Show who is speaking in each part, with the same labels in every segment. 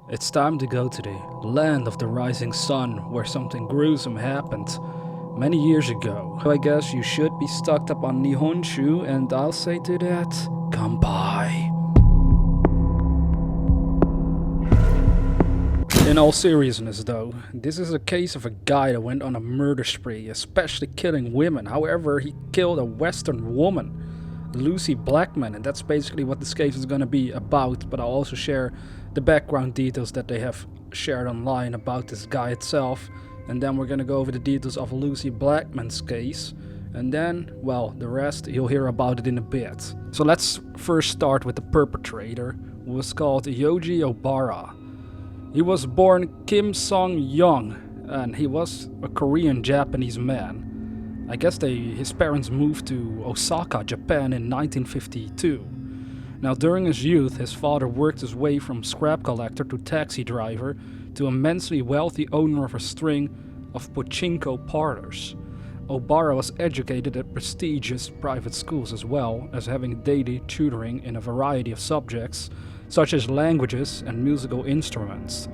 Speaker 1: It's time to go to the land of the rising sun, where something gruesome happened many years ago. So I guess you should be stocked up on Nihonshu, and I'll say to that, come by. In all seriousness though, this is a case of a guy that went on a murder spree, especially killing women. However, he killed a Western woman, Lucy Blackman, and that's basically what this case is gonna be about, but I'll also share the background details that they have shared online about this guy itself, and then we're gonna go over the details of Lucy Blackman's case, and then, well, the rest you'll hear about it in a bit. So let's first start with the perpetrator, who was called Joji Obara. He was born Kim Song-young, and he was a Korean-Japanese man. I guess his parents moved to Osaka, Japan in 1952. Now during his youth, his father worked his way from scrap collector to taxi driver to immensely wealthy owner of a string of pachinko parlors. Obara was educated at prestigious private schools as well as having daily tutoring in a variety of subjects such as languages and musical instruments.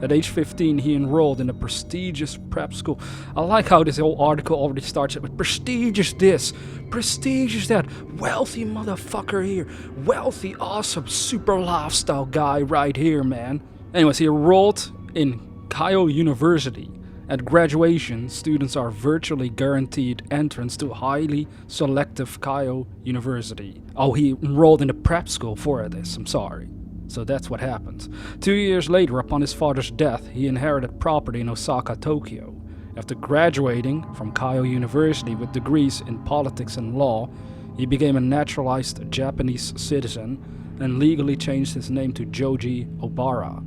Speaker 1: At age 15, he enrolled in a prestigious prep school. I like how this whole article already starts with prestigious this, prestigious that, wealthy motherfucker here, wealthy, awesome, super lifestyle guy right here, man. Anyways, he enrolled in Keio University. At graduation, students are virtually guaranteed entrance to highly selective Keio University. Oh, he enrolled in a prep school for this, I'm sorry. So that's what happened. 2 years later, upon his father's death, he inherited property in Osaka, Tokyo. After graduating from Keio University with degrees in politics and law, he became a naturalized Japanese citizen and legally changed his name to Joji Obara.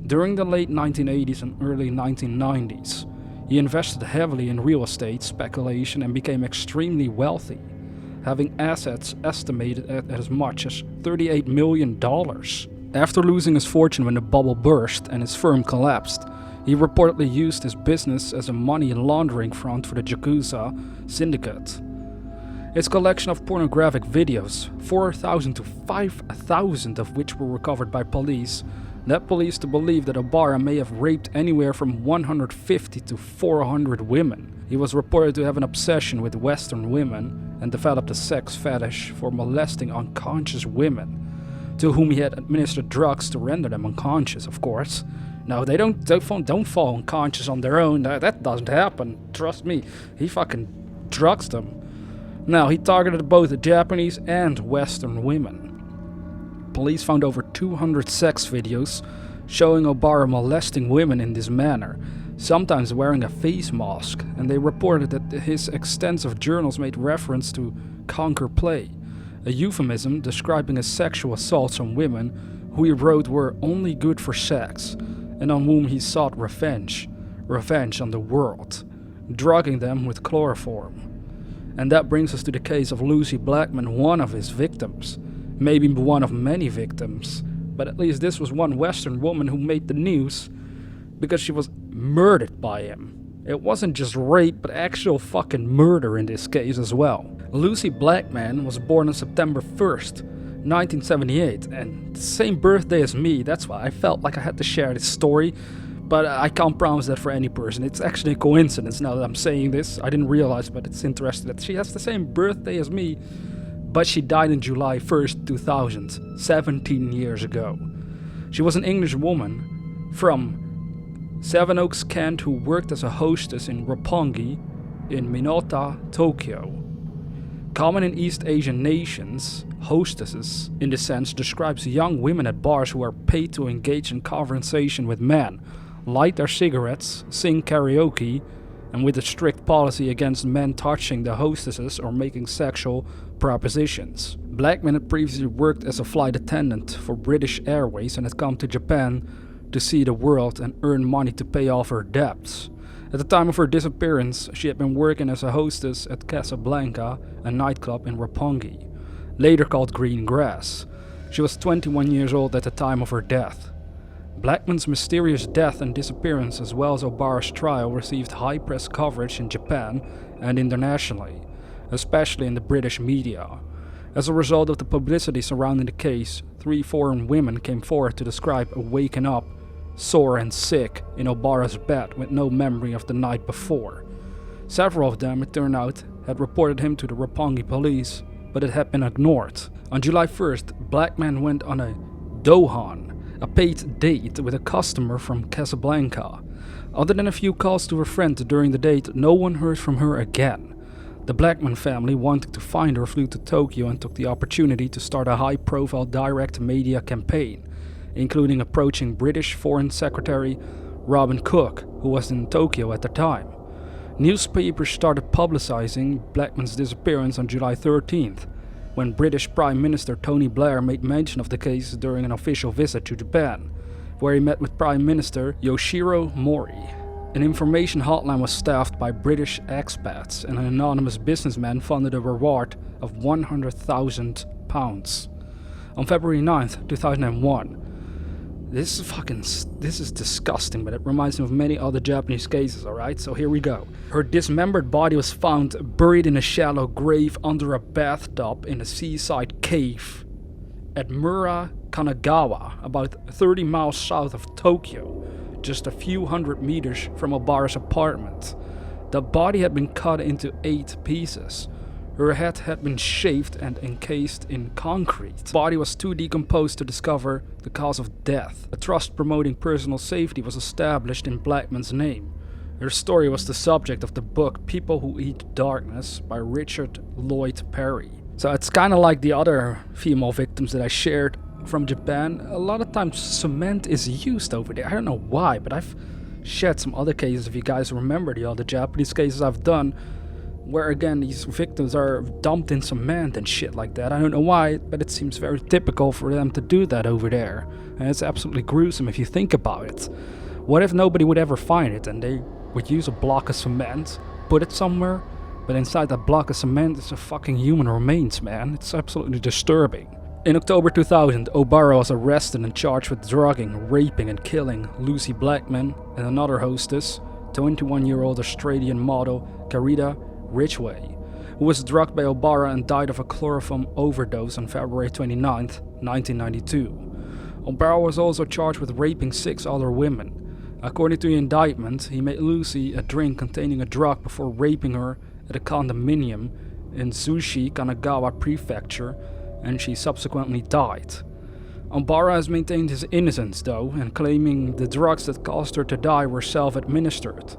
Speaker 1: During the late 1980s and early 1990s, he invested heavily in real estate speculation and became extremely wealthy, having assets estimated at as much as $38 million. After losing his fortune when the bubble burst and his firm collapsed, he reportedly used his business as a money laundering front for the Yakuza syndicate. His collection of pornographic videos, 4,000 to 5,000 of which were recovered by police, led police to believe that Obara may have raped anywhere from 150 to 400 women. He was reported to have an obsession with Western women and developed a sex fetish for molesting unconscious women, to whom he had administered drugs to render them unconscious, of course. No, they don't fall unconscious on their own. That doesn't happen. Trust me, he fucking drugs them. Now, he targeted both the Japanese and Western women. Police found over 200 sex videos showing Obara molesting women in this manner, sometimes wearing a face mask, and they reported that his extensive journals made reference to conquer play, a euphemism describing his sexual assaults on women who he wrote were only good for sex, and on whom he sought revenge on the world, drugging them with chloroform. And that brings us to the case of Lucy Blackman, one of his victims. Maybe one of many victims, but at least this was one Western woman who made the news because she was murdered by him. It wasn't just rape, but actual fucking murder in this case as well. Lucy Blackman was born on September 1st, 1978, and the same birthday as me. That's why I felt like I had to share this story, but I can't promise that for any person. It's actually a coincidence now that I'm saying this. I didn't realize, but it's interesting that she has the same birthday as me, but she died on July 1st, 2000, 17 years ago. She was an English woman from Sevenoaks, Kent, who worked as a hostess in Roppongi in Minota, Tokyo. Common in East Asian nations, hostesses, in this sense, describes young women at bars who are paid to engage in conversation with men, light their cigarettes, sing karaoke, and with a strict policy against men touching the hostesses or making sexual propositions. Blackman had previously worked as a flight attendant for British Airways and had come to Japan to see the world and earn money to pay off her debts. At the time of her disappearance, she had been working as a hostess at Casablanca, a nightclub in Roppongi, later called Green Grass. She was 21 years old at the time of her death. Blackman's mysterious death and disappearance, as well as Obara's trial, received high press coverage in Japan and internationally, especially in the British media. As a result of the publicity surrounding the case, 3 foreign women came forward to describe a waking up sore and sick, in Obara's bed with no memory of the night before. Several of them, it turned out, had reported him to the Roppongi police, but it had been ignored. On July 1st, Blackman went on a dohan, a paid date with a customer from Casablanca. Other than a few calls to her friend during the date, no one heard from her again. The Blackman family, wanting to find her, flew to Tokyo and took the opportunity to start a high-profile direct media campaign, including approaching British Foreign Secretary Robin Cook, who was in Tokyo at the time. Newspapers started publicizing Blackman's disappearance on July 13th, when British Prime Minister Tony Blair made mention of the case during an official visit to Japan, where he met with Prime Minister Yoshiro Mori. An information hotline was staffed by British expats, and an anonymous businessman funded a reward of £100,000. On February 9th, 2001, this is disgusting, but it reminds me of many other Japanese cases, alright? So here we go. Her dismembered body was found buried in a shallow grave under a bathtub in a seaside cave at Mura, Kanagawa, about 30 miles south of Tokyo, just a few hundred meters from Obara's apartment. The body had been cut into 8 pieces. Her head had been shaved and encased in concrete. The body was too decomposed to discover the cause of death. A trust promoting personal safety was established in Blackman's name. Her story was the subject of the book People Who Eat Darkness by Richard Lloyd Perry. So it's kind of like the other female victims that I shared from Japan. A lot of times cement is used over there. I don't know why, but I've shared some other cases, if you guys remember the other Japanese cases I've done, where again these victims are dumped in cement and shit like that. I don't know why, but it seems very typical for them to do that over there. And it's absolutely gruesome if you think about it. What if nobody would ever find it and they would use a block of cement, put it somewhere, but inside that block of cement is a fucking human remains, man. It's absolutely disturbing. In October 2000, Obara was arrested and charged with drugging, raping and killing Lucy Blackman and another hostess, 21-year-old Australian model Carita Ridgway, who was drugged by Obara and died of a chloroform overdose on February 29, 1992. Obara was also charged with raping 6 other women. According to the indictment, he made Lucy a drink containing a drug before raping her at a condominium in Zushi, Kanagawa Prefecture, and she subsequently died. Obara has maintained his innocence though, and claiming the drugs that caused her to die were self-administered.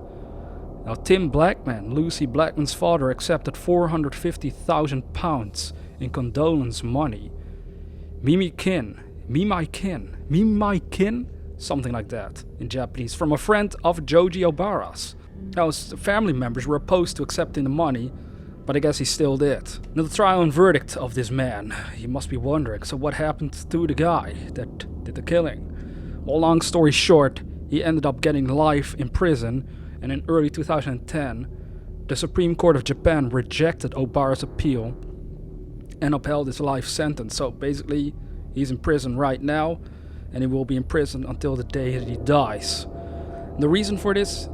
Speaker 1: Now Tim Blackman, Lucy Blackman's father, accepted £450,000 in condolence money. Mimaikin, something like that in Japanese, from a friend of Joji Obara's. Now his family members were opposed to accepting the money, but I guess he still did. Now the trial and verdict of this man, you must be wondering, so what happened to the guy that did the killing? Well, long story short, he ended up getting life in prison, and in early 2010, the Supreme Court of Japan rejected Obara's appeal and upheld his life sentence. So basically, he's in prison right now, and he will be in prison until the day that he dies. And the reason for this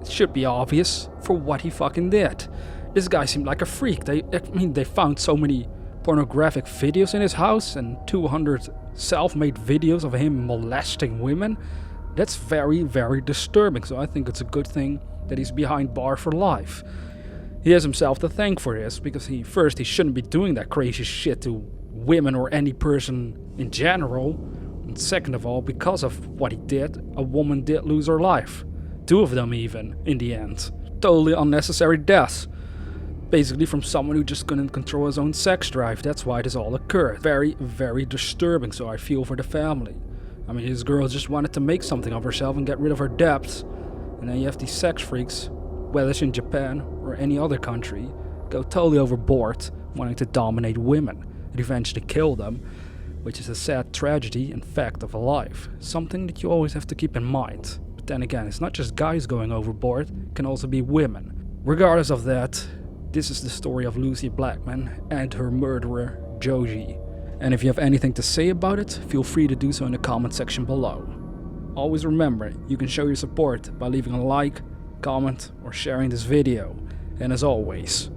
Speaker 1: should be obvious, for what he fucking did. This guy seemed like a freak. They found so many pornographic videos in his house and 200 self-made videos of him molesting women. That's very, very disturbing. So I think it's a good thing that he's behind bars for life. He has himself to thank for this, because he shouldn't be doing that crazy shit to women or any person in general. And second of all, because of what he did, a woman did lose her life. 2 of them even, in the end. Totally unnecessary deaths. Basically from someone who just couldn't control his own sex drive. That's why this all occurred. Very, very disturbing, so I feel for the family. I mean, this girl just wanted to make something of herself and get rid of her debts. And then you have these sex freaks, whether it's in Japan or any other country, go totally overboard, wanting to dominate women and eventually kill them, which is a sad tragedy and fact of life. Something that you always have to keep in mind. But then again, it's not just guys going overboard, it can also be women. Regardless of that, this is the story of Lucy Blackman and her murderer, Joji. And if you have anything to say about it, feel free to do so in the comment section below. Always remember, you can show your support by leaving a like, comment, or sharing this video. And as always,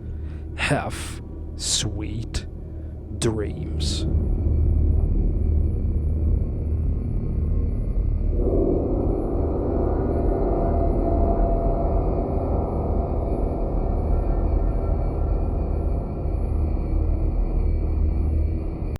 Speaker 1: have sweet dreams.